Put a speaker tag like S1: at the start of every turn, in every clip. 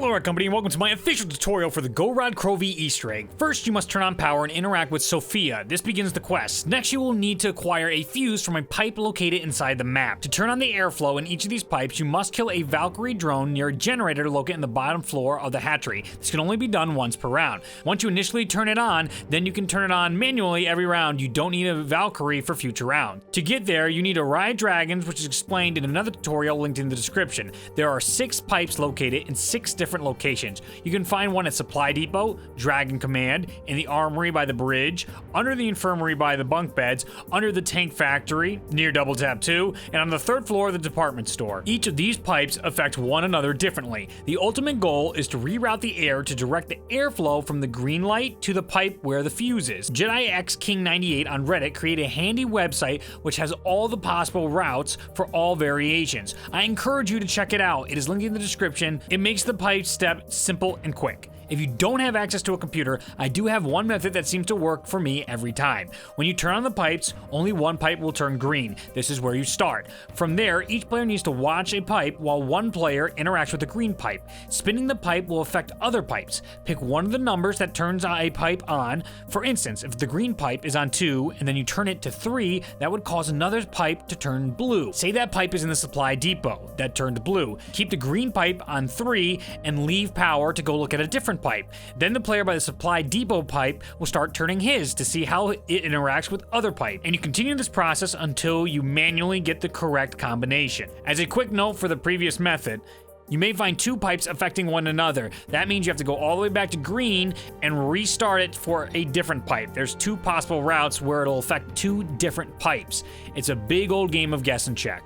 S1: Hello company and welcome to my official tutorial for the Gorod Krovi Easter egg. First you must turn on power and interact with Sophia. This begins the quest. Next you will need to acquire a fuse from a pipe located inside the map. To turn on the airflow in each of these pipes you must kill a Valkyrie drone near a generator located in the bottom floor of the hatchery. This can only be done once per round. Once you initially turn it on, then you can turn it on manually every round. You don't need a Valkyrie for future rounds. To get there you need to ride dragons, which is explained in another tutorial linked in the description. There are 6 pipes located in 6 different locations. You can find one at Supply Depot, Dragon Command, in the Armory by the bridge, under the Infirmary by the bunk beds, under the Tank Factory, near Double Tap 2, and on the 3rd floor of the department store. Each of these pipes affect one another differently. The ultimate goal is to reroute the air to direct the airflow from the green light to the pipe where the fuse is. Jedi X King 98 on Reddit created a handy website which has all the possible routes for all variations. I encourage you to check it out. It is linked in the description. It makes the pipe step simple and quick. If you don't have access to a computer, I do have one method that seems to work for me every time. When you turn on the pipes, only one pipe will turn green. This is where you start. From there, each player needs to watch a pipe while one player interacts with the green pipe. Spinning the pipe will affect other pipes. Pick one of the numbers that turns a pipe on. For instance, if the green pipe is on 2 and then you turn it to 3, that would cause another pipe to turn blue. Say that pipe is in the Supply Depot. That turned blue. Keep the green pipe on 3 and leave power to go look at a different pipe. Then the player by the Supply Depot pipe will start turning his to see how it interacts with other pipe. And you continue this process until you manually get the correct combination. As a quick note for the previous method, you may find 2 pipes affecting one another. That means you have to go all the way back to green and restart it for a different pipe. There's 2 possible routes where it'll affect 2 different pipes. It's a big old game of guess and check.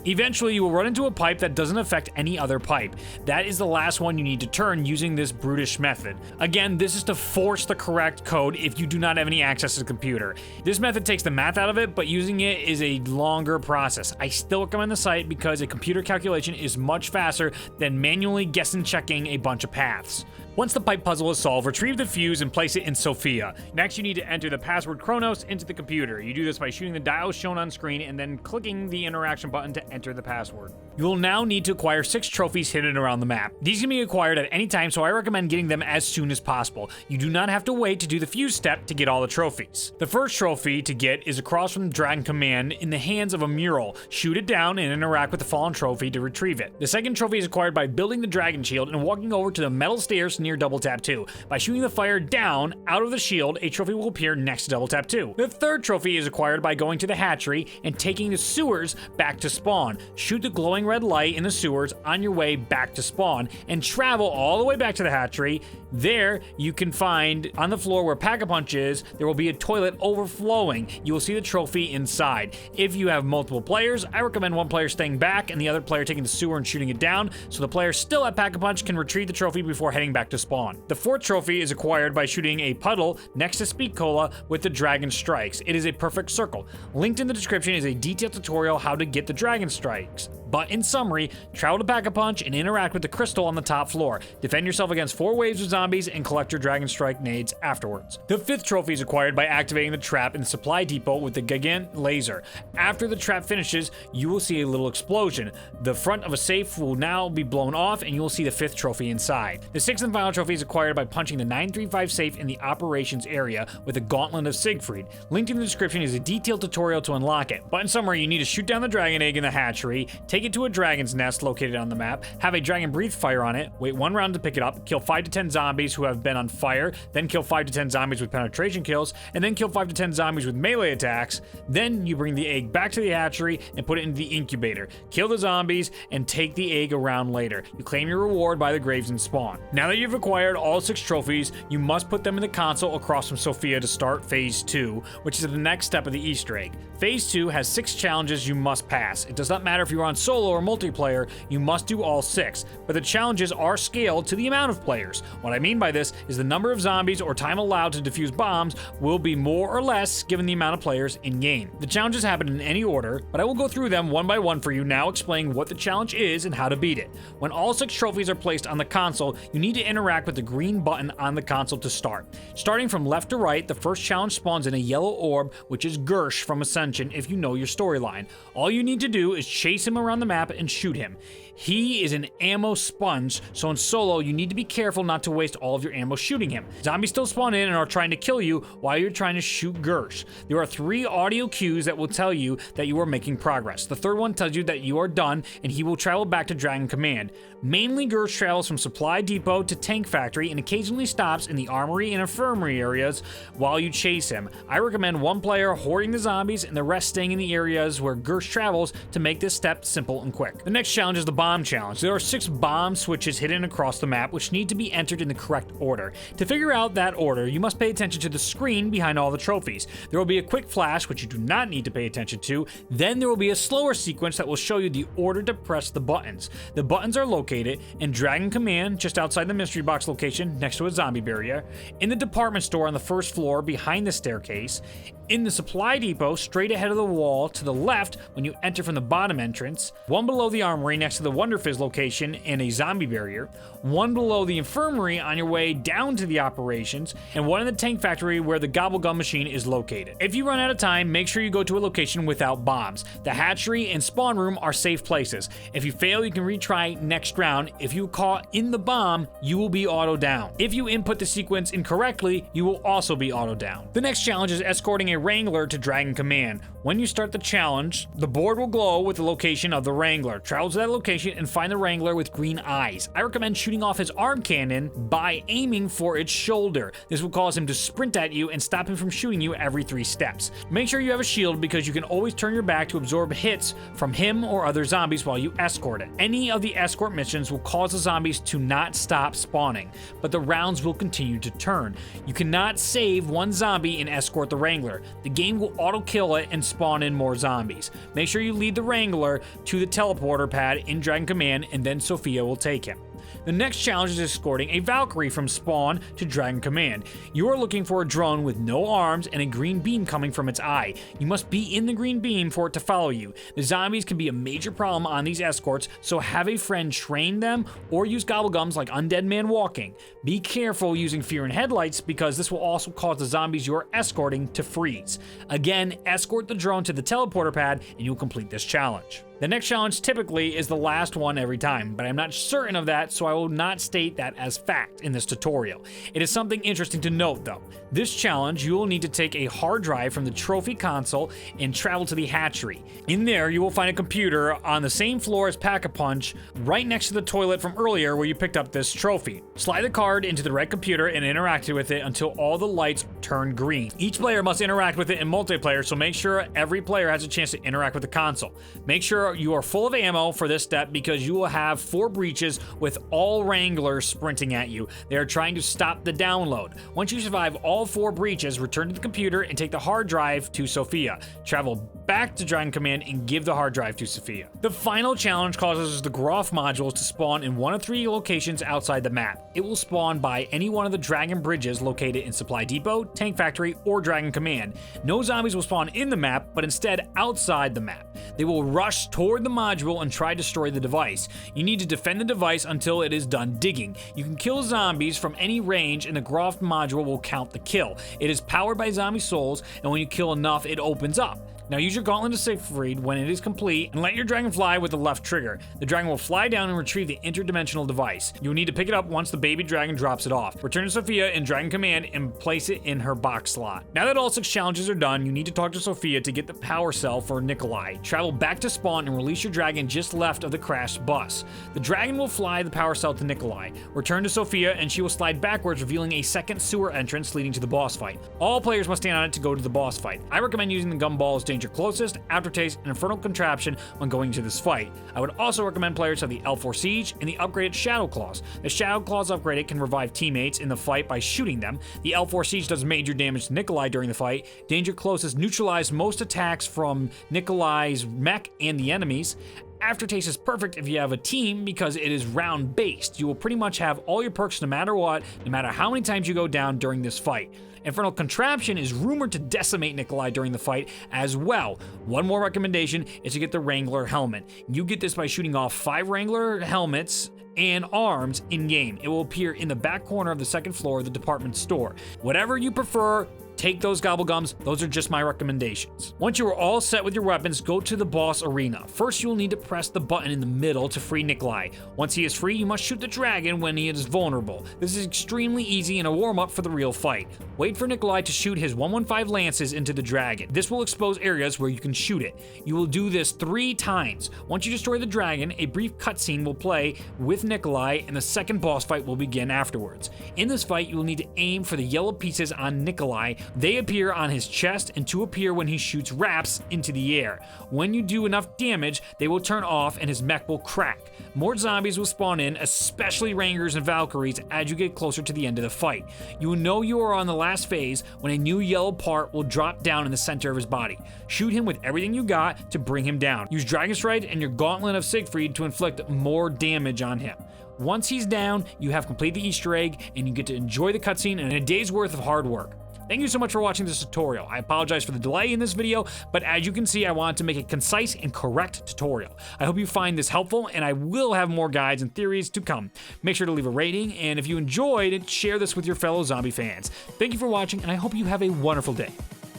S1: Eventually, you will run into a pipe that doesn't affect any other pipe. That is the last one you need to turn using this brutish method. Again, this is to force the correct code if you do not have any access to the computer. This method takes the math out of it, but using it is a longer process. I still recommend the site because a computer calculation is much faster than manually guess and checking a bunch of paths. Once the pipe puzzle is solved, retrieve the fuse and place it in Sophia. Next, you need to enter the password Kronos into the computer. You do this by shooting the dials shown on screen and then clicking the interaction button to enter the password. You will now need to acquire 6 trophies hidden around the map. These can be acquired at any time, so I recommend getting them as soon as possible. You do not have to wait to do the fuse step to get all the trophies. The first trophy to get is across from the Dragon Command in the hands of a mural. Shoot it down and interact with the fallen trophy to retrieve it. The second trophy is acquired by building the dragon shield and walking over to the metal stairs near Double Tap 2. By shooting the fire down out of the shield, a trophy will appear next to Double Tap 2. The third trophy is acquired by going to the hatchery and taking the sewers back to spawn. Shoot the glowing red light in the sewers on your way back to spawn and travel all the way back to the hatchery. There you can find on the floor where Pack-a-Punch is, there will be a toilet overflowing. You will see the trophy inside. If you have multiple players, I recommend one player staying back and the other player taking the sewer and shooting it down, so the player still at Pack-a-Punch can retrieve the trophy before heading back to spawn. The fourth trophy is acquired by shooting a puddle next to Speed Cola with the Dragon Strikes. It is a perfect circle. Linked in the description is a detailed tutorial how to get the Dragon Strikes. But in summary, travel to Pack-a-Punch and interact with the crystal on the top floor. Defend yourself against 4 waves of zombies and collect your Dragon Strike nades afterwards. The 5th trophy is acquired by activating the trap in the Supply Depot with the Gigant Laser. After the trap finishes, you will see a little explosion. The front of a safe will now be blown off and you will see the 5th trophy inside. The 6th and final trophy is acquired by punching the 935 safe in the operations area with the Gauntlet of Siegfried. Linked in the description is a detailed tutorial to unlock it. But in summary, you need to shoot down the dragon egg in the hatchery, take it to a dragon's nest located on the map, have a dragon breathe fire on it, wait 1 round to pick it up, kill 5 to 10 zombies who have been on fire, then kill 5 to 10 zombies with penetration kills, and then kill 5 to 10 zombies with melee attacks. Then you bring the egg back to the hatchery and put it in the incubator. Kill the zombies and take the egg around later. You claim your reward by the graves and spawn. Now that you've acquired all 6 trophies, you must put them in the console across from Sophia to start Phase 2, which is the next step of the Easter egg. Phase 2 has 6 challenges you must pass. It does not matter if you're on solo or multiplayer, you must do all 6, but the challenges are scaled to the amount of players. What I mean by this is the number of zombies or time allowed to defuse bombs will be more or less given the amount of players in-game. The challenges happen in any order, but I will go through them one by one for you now, explaining what the challenge is and how to beat it. When all 6 trophies are placed on the console, you need to interact with the green button on the console to start. Starting from left to right, the first challenge spawns in a yellow orb, which is Gersh from Ascension if you know your storyline. All you need to do is chase him around the map and shoot him. He is an ammo sponge, so in solo, you need to be careful not to waste all of your ammo shooting him. Zombies still spawn in and are trying to kill you while you're trying to shoot Gersh. There are 3 audio cues that will tell you that you are making progress. The third one tells you that you are done, and he will travel back to Dragon Command. Mainly, Gersh travels from Supply Depot to Tank Factory and occasionally stops in the Armory and Infirmary areas while you chase him. I recommend one player hoarding the zombies and the rest staying in the areas where Gersh travels to make this step simple and quick. The next challenge is the bomb challenge. There are 6 bomb switches hidden across the map which need to be entered in the correct order. To figure out that order, you must pay attention to the screen behind all the trophies. There will be a quick flash, which you do not need to pay attention to. Then there will be a slower sequence that will show you the order to press the buttons. The buttons are located in Dragon Command, just outside the mystery box location next to a zombie barrier, in the department store on the first floor behind the staircase, in the supply depot straight ahead of the wall to the left when you enter from the bottom entrance, one below the armory next to the Wonder Fizz location and a zombie barrier, one below the infirmary on your way down to the operations, and one in the tank factory where the gobblegum machine is located. If you run out of time, make sure you go to a location without bombs. The hatchery and spawn room are safe places. If you fail, you can retry next round. If you caught in the bomb, you will be auto down. If you input the sequence incorrectly, you will also be auto down. The next challenge is escorting a Wrangler to Dragon Command. When you start the challenge, the board will glow with the location of the Wrangler. Travel to that location and find the Wrangler with green eyes. I recommend shooting off his arm cannon by aiming for its shoulder. This will cause him to sprint at you and stop him from shooting you every 3 steps. Make sure you have a shield because you can always turn your back to absorb hits from him or other zombies while you escort it. Any of the escort missions will cause the zombies to not stop spawning, but the rounds will continue to turn. You cannot save one zombie and escort the Wrangler. The game will auto-kill it and spawn in more zombies. Make sure you lead the Wrangler to the teleporter pad in Dragon Command, and then Sophia will take him. The next challenge is escorting a Valkyrie from spawn to Dragon Command. You are looking for a drone with no arms and a green beam coming from its eye. You must be in the green beam for it to follow you. The zombies can be a major problem on these escorts, so have a friend train them or use gobblegums like Undead Man Walking. Be careful using Fear and Headlights because this will also cause the zombies you are escorting to freeze. Again, escort the drone to the teleporter pad and you'll complete this challenge. The next challenge typically is the last one every time, but I'm not certain of that, so I will not state that as fact in this tutorial. It is something interesting to note though. This challenge, you will need to take a hard drive from the trophy console and travel to the hatchery. In there, you will find a computer on the same floor as Pack-a-Punch, right next to the toilet from earlier where you picked up this trophy. Slide the card into the red computer and interact with it until all the lights turn green. Each player must interact with it in multiplayer, so make sure every player has a chance to interact with the console. Make sure you are full of ammo for this step because you will have 4 breaches with all Wranglers sprinting at you. They are trying to stop the download. Once you survive all 4 breaches, return to the computer and take the hard drive to Sophia. Travel back to Dragon Command and give the hard drive to Sophia. The final challenge causes the Groff modules to spawn in one of 3 locations outside the map. It will spawn by any one of the Dragon bridges located in Supply Depot, Tank Factory, or Dragon Command. No zombies will spawn in the map, but instead outside the map. They will rush toward the module and try to destroy the device. You need to defend the device until it is done digging. You can kill zombies from any range and the Groff module will count the kill. It is powered by zombie souls, and when you kill enough, it opens up. Now use your gauntlet to Siegfried when it is complete and let your dragon fly with the left trigger. The dragon will fly down and retrieve the interdimensional device. You will need to pick it up once the baby dragon drops it off. Return to Sophia in Dragon Command and place it in her box slot. Now that all 6 challenges are done, you need to talk to Sophia to get the power cell for Nikolai. Travel back to spawn and release your dragon just left of the crashed bus. The dragon will fly the power cell to Nikolai. Return to Sophia and she will slide backwards, revealing a second sewer entrance leading to the boss fight. All players must stand on it to go to the boss fight. I recommend using the gumballs Danger Closest, Aftertaste, and Infernal Contraption when going to this fight. I would also recommend players have the L4 Siege and the upgraded Shadow Claws. The Shadow Claws upgraded can revive teammates in the fight by shooting them. The L4 Siege does major damage to Nikolai during the fight. Danger Closest neutralizes most attacks from Nikolai's mech and the enemies. Aftertaste is perfect if you have a team because it is round based. You will pretty much have all your perks no matter what, no matter how many times you go down during this fight. Infernal Contraption is rumored to decimate Nikolai during the fight as well. One more recommendation is to get the Wrangler helmet. You get this by shooting off 5 Wrangler helmets and arms in game. It will appear in the back corner of the second floor of the department store. Whatever you prefer, take those gobblegums, those are just my recommendations. Once you are all set with your weapons, go to the boss arena. First, you will need to press the button in the middle to free Nikolai. Once he is free, you must shoot the dragon when he is vulnerable. This is extremely easy and a warm-up for the real fight. Wait for Nikolai to shoot his 115 lances into the dragon. This will expose areas where you can shoot it. You will do this 3 times. Once you destroy the dragon, a brief cutscene will play with Nikolai and the second boss fight will begin afterwards. In this fight, you will need to aim for the yellow pieces on Nikolai. They appear on his chest and 2 appear when he shoots wraps into the air. When you do enough damage, they will turn off and his mech will crack. More zombies will spawn in, especially Rangers and Valkyries, as you get closer to the end of the fight. You will know you are on the last phase when a new yellow part will drop down in the center of his body. Shoot him with everything you got to bring him down. Use Dragon Stride and your Gauntlet of Siegfried to inflict more damage on him. Once he's down, you have completed the Easter egg and you get to enjoy the cutscene and a day's worth of hard work. Thank you so much for watching this tutorial. I apologize for the delay in this video, but as you can see, I wanted to make a concise and correct tutorial. I hope you find this helpful, and I will have more guides and theories to come. Make sure to leave a rating, and if you enjoyed it, share this with your fellow zombie fans. Thank you for watching, and I hope you have a wonderful day.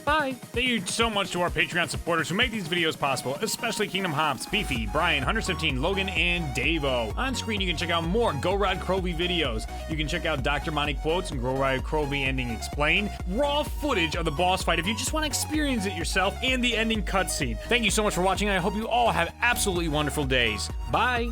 S1: Bye.
S2: Thank you so much to our Patreon supporters who make these videos possible, especially Kingdom Hops, Beefy, Brian, 117, Logan, and Davo. On screen, you can check out more Gorod Krovi videos. You can check out Dr. Monty Quotes and Gorod Krovi Ending Explained, raw footage of the boss fight if you just want to experience it yourself, and the ending cutscene. Thank you so much for watching, and I hope you all have absolutely wonderful days. Bye.